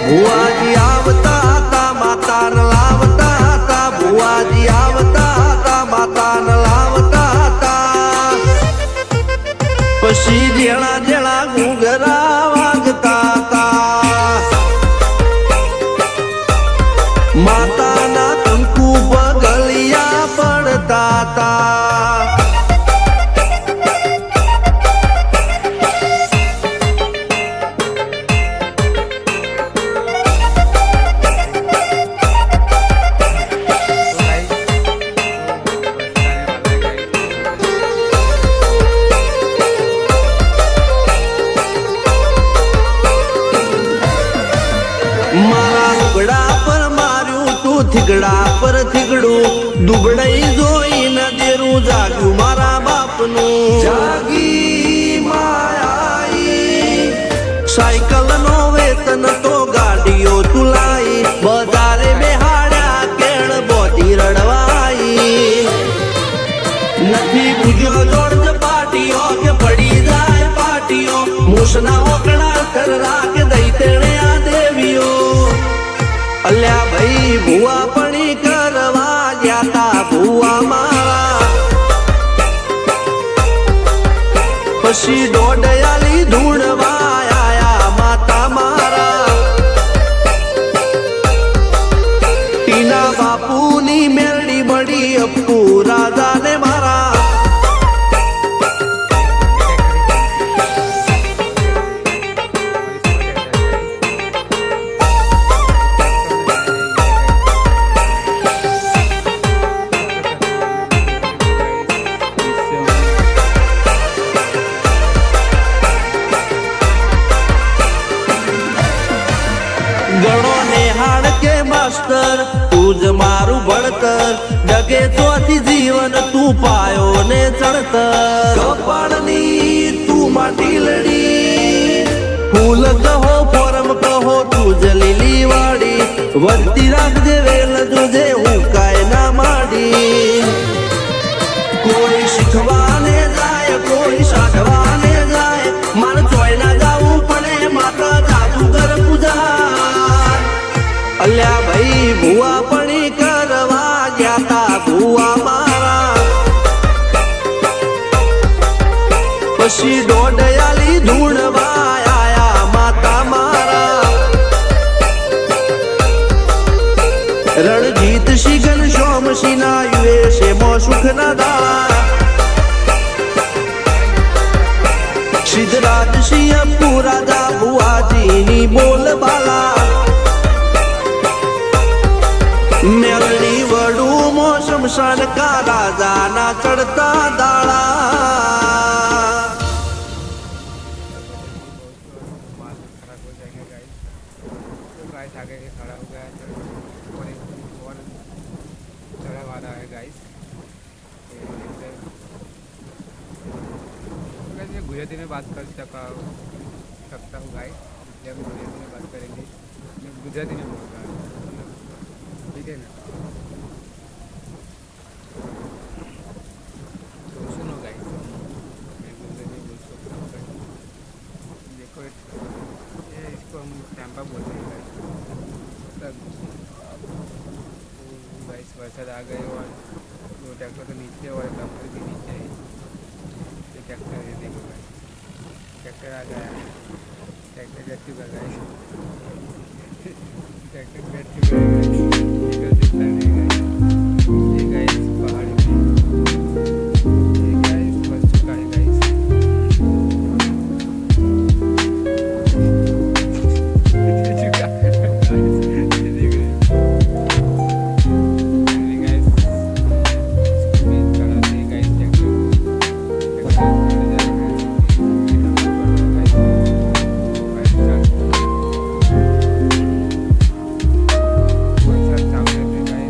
ભુવાજી આવતા હતા માતા ન લાવતા હતા, ભુવાજી આવતા હતા માતા ન લાવતા હતા. પછી જેણા જેણા ઘૂંઘરા વાગતા હતા, માતાના કંકુ પગલિયા પડતા હતા. મારા લુગડા પર માર્યું તું થીગડા પર થીગડું, દુબળઈ જોઈને દેરું જાગ્યું મારા બાપનું. જાગી માયાઈ સાયકલ નો વેતન તો ગાડીઓ તુલાઈ, બજારે બેહાડ્યા કેળ બોધી રડવાઈ. નથી પૂજ્યો જોડજ પાટીઓ કે પડી જાય પાટીઓ, મૂસના ઓકડા કર રાખ દઈ તેણે આ દેવીઓ. અલ્યા ભાઈ ભુવા પણી કરવા ગયા તા ભુવા મારા, પછી દોડયાલી ધૂણવા આયા માતા મારા. ટીના બાપુની મેરડી બળી અપ્પુ રાજાને મારા. ગણો નેહાળ કે માસ્ટર તું જ મારું ભણતર, ડગે ચોથી જીવન તું પાયો ને ચણતર. કપાળની તું માટી લડી, ફૂલ કહો ફોરમ કહો તું જ લીલી વાડી, વધતી રાખજે વેલ જોજે હું કાય ના માડી. કોઈ શીખવાને જાય કોઈ સાધવાને જાય, મારે ચોય ના જાવું પડે માતા જાદુગર પૂજા. અલ્યા ભાઈ ભુવા પણી કરવા ગયા તા ભુવા મારા, પછી દોડયાલી ધૂણવા આયા માતા મારા. રણજીત સિંહ ઘનશ્યામ સિંહ ના યુએસે મો સુખ ના દાળા, સિદ્ધરાજ સિંહ અપ્પુ રાજા ભુવાજીની બોલબાલા. મેલની વડું મો શમશાન કા રાજાના ચડતા દાળા. गाइस आगे खड़ा हो गया और एक और चढ़ा वाला है गाइस. मैं गुजराती में बात कर सकता हूँ गाइस, इसलिए हम गुजराती में बात करेंगे. मैं गुजराती में बोल रहा हूँ, ठीक है ना. तो सुनो गाइस, मैं गुजराती बोल सकता हूँ. देखो ये इसको हम टैंपा बोलते हैं गाइस. गाइस वरसाद आ गए और दो ट्रैक्टर तो नीचे और डंपर भी नीचे है. ये ट्रैक्टर है, देखो गाइस ट्रैक्टर आ गया, ट्रैक्टर बैठ चुका गाइस, ट्रैक्टर बैठ चुका है गाइस. निकल दिखता है गाइस, ये गाइस पहाड़ी में ये गाइस बच चुका है गाइस. वरसाद चालू रहते गाइस.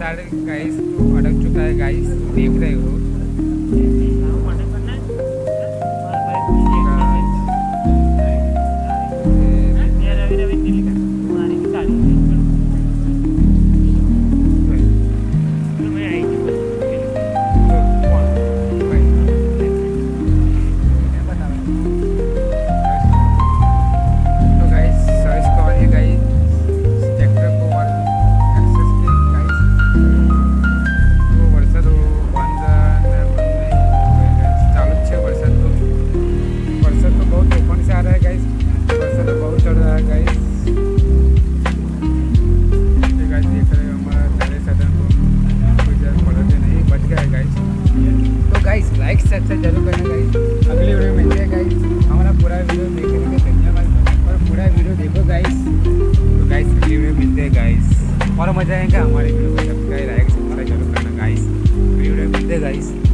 सारे गाइस तो अटक चुका है गाइस, देख रहे हो। लाइक सब्सक्राइब जरूर करना गाइस। अगली वीडियो मिलते हैं गाइस। हमारा पूरा वीडियो देखने के लिए धन्यवाद और पूरा वीडियो देखो गाइस। तो गाइस अगली वीडियो मिलते हैं गाइस। और मजा आएगा हमारे वीडियो को सब्सक्राइब लाइक सब्सक्राइब जरूर करना गाइस। अगली वीडियो मिलते हैं गाइस।